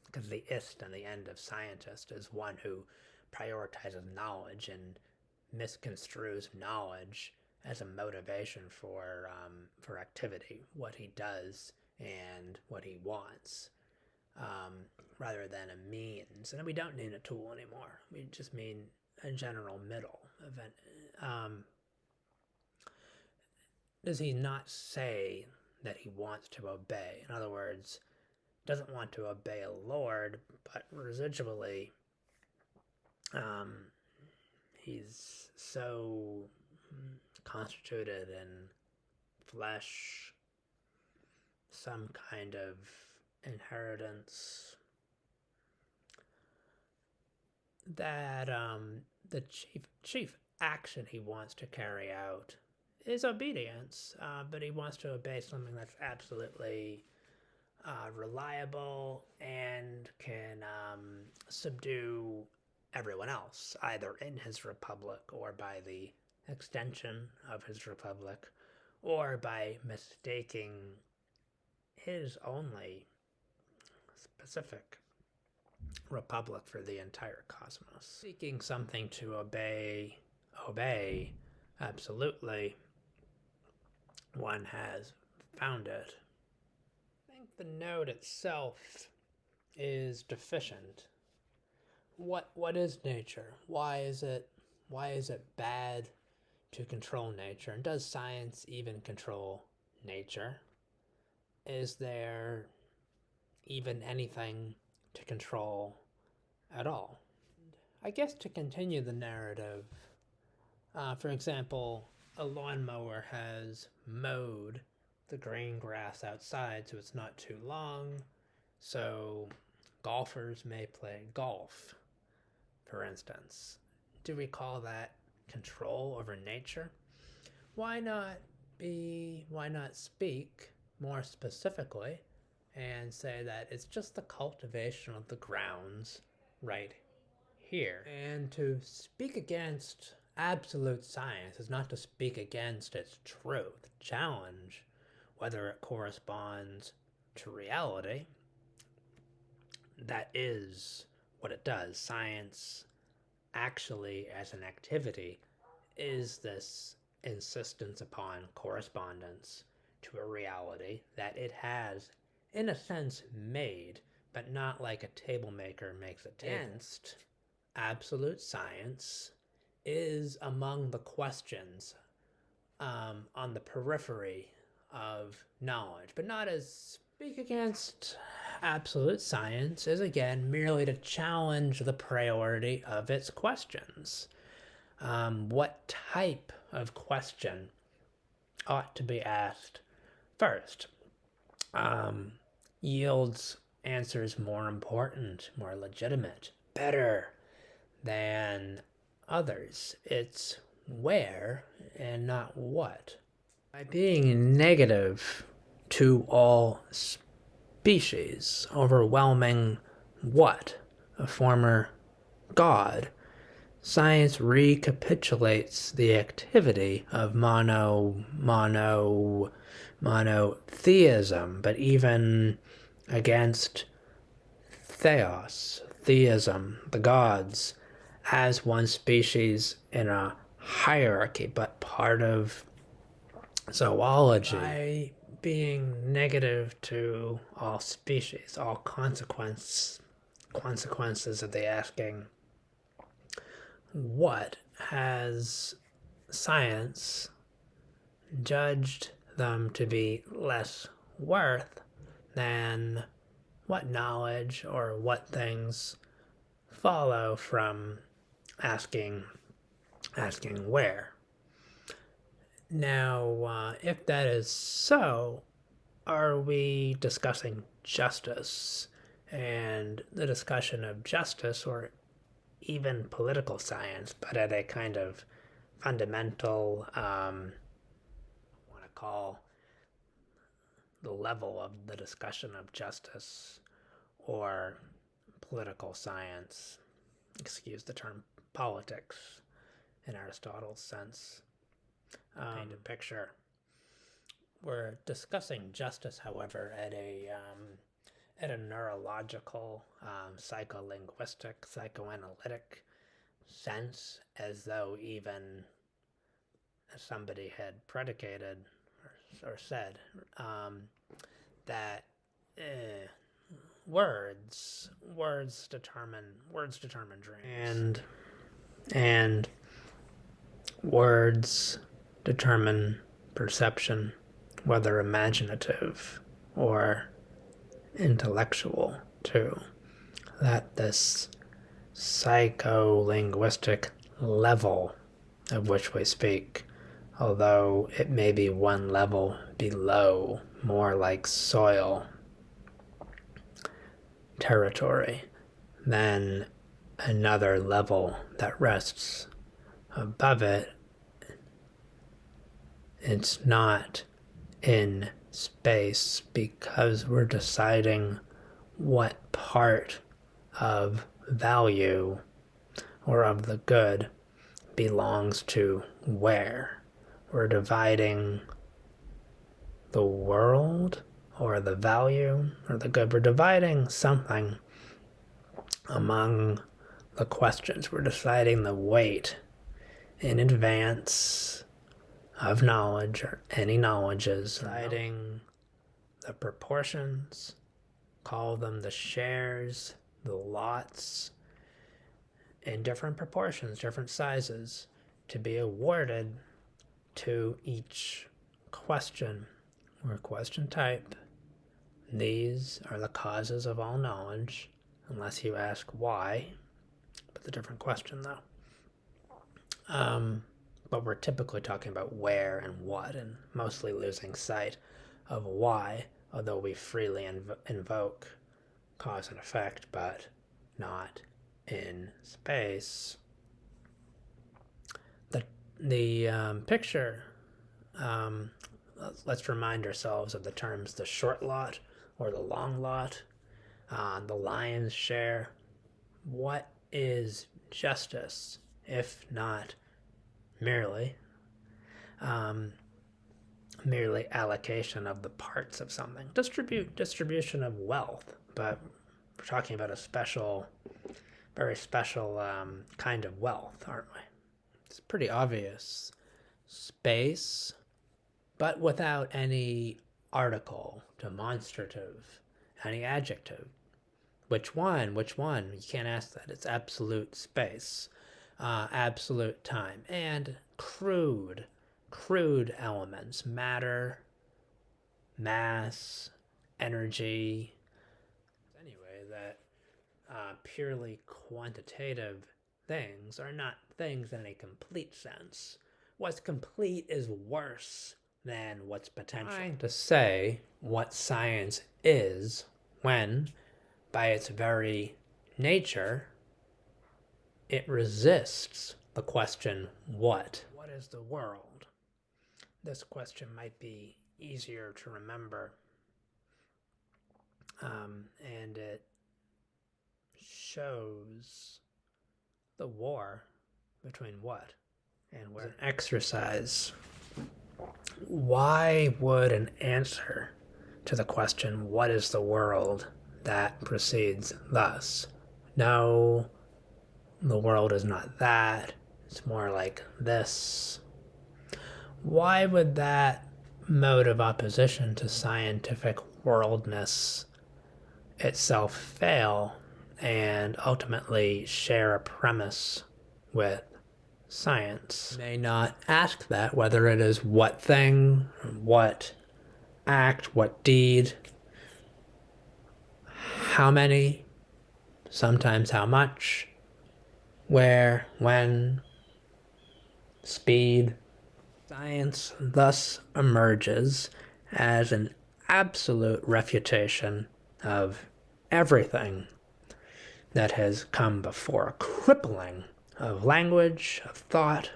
A: because the ist and the end of scientist is one who prioritizes knowledge and misconstrues knowledge as a motivation for activity, what he does and what he wants, rather than a means. And we don't need a tool anymore. We just mean a general middle event. Does he not say that he wants to obey? In other words, doesn't want to obey a lord, but residually, he's so constituted in flesh, some kind of inheritance, that the chief action he wants to carry out is obedience, but he wants to obey something that's absolutely reliable and can subdue everyone else, either in his republic or by the extension of his republic, or by mistaking his only specific republic for the entire cosmos. Seeking something to obey, absolutely, one has found it. I think the node itself is deficient. What is nature? Why is it bad to control nature? And does science even control nature? Is there even anything to control at all? I guess to continue the narrative, for example, a lawnmower has mowed the green grass outside so it's not too long, so golfers may play golf, for instance. Do we call that control over nature? Why not why not speak more specifically and say that it's just the cultivation of the grounds right here. And to speak against absolute science is not to speak against its truth, challenge whether it corresponds to reality. That is what it does. Science, actually, as an activity, is this insistence upon correspondence to a reality that it has, in a sense, made, but not like a table maker makes a table. Against absolute science is among the questions on the periphery of knowledge, but not as speak against absolute science is again merely to challenge the priority of its questions. What type of question ought to be asked first? Yields answers more important, more legitimate, better than others. It's where and not what. By being negative to all species, overwhelming what? A former god. Science recapitulates the activity of monotheism, but even against theism, the gods, as one species in a hierarchy, but part of zoology. By being negative to all species, all consequences of the asking, what has science judged them to be less worth than what knowledge or what things follow from asking where? Now, if that is so, are we discussing justice and the discussion of justice, or even political science, but at a kind of fundamental, I want to call the level of the discussion of justice or political science, excuse the term politics in Aristotle's sense. Paint a picture. We're discussing justice, however, at a neurological, psycholinguistic, psychoanalytic sense, as though even somebody had predicated or said that words determine dreams, and words determine perception, whether imaginative or intellectual too. That this psycholinguistic level of which we speak, although it may be one level below, more like soil territory, than another level that rests above it. It's not in space because we're deciding what part of value or of the good belongs to where. We're dividing the world or the value or the good. We're dividing something among the questions. We're deciding the weight in advance of knowledge or any knowledges, deciding the proportions, call them the shares, the lots, in different proportions, different sizes, to be awarded to each question or question type. These are the causes of all knowledge, unless you ask why, but it's a different question though. But we're typically talking about where and what, and mostly losing sight of why, although we freely invoke cause and effect, but not in space. The picture Let's remind ourselves of the terms the short lot or the long lot, the lion's share. What is justice if not merely allocation of the parts of something? Distribution of wealth, but we're talking about a very special kind of wealth, aren't we? It's pretty obvious. Space, but without any article, demonstrative, any adjective. Which one? You can't ask that. It's absolute space, absolute time, and crude elements, matter, mass, energy. Anyway, that purely quantitative things are not things in a complete sense. What's complete is worse than what's potential. Trying to say what science is when, by its very nature, it resists the question, what? What is the world? This question might be easier to remember, and it shows the war between what and where. An exercise. Why would an answer to the question, what is the world, that proceeds thus? No, the world is not that. It's more like this. Why would that mode of opposition to scientific worldness itself fail and ultimately share a premise with science? May not ask that, whether it is what thing, what act, what deed, how many, sometimes how much, where, when, speed. Science thus emerges as an absolute refutation of everything that has come before, a crippling of language, of thought.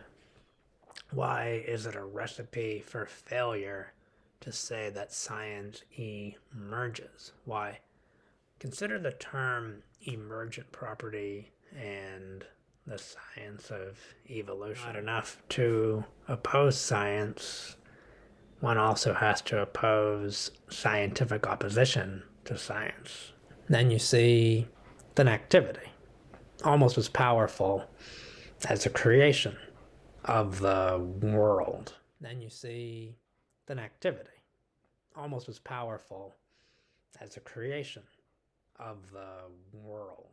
A: Why is it a recipe for failure to say that science emerges? Why? Consider the term emergent property and the science of evolution. Not enough to oppose science. One also has to oppose scientific opposition to science. Then you see the activity, almost as powerful as the creation of the world. Then you see the activity, almost as powerful as the creation of the world.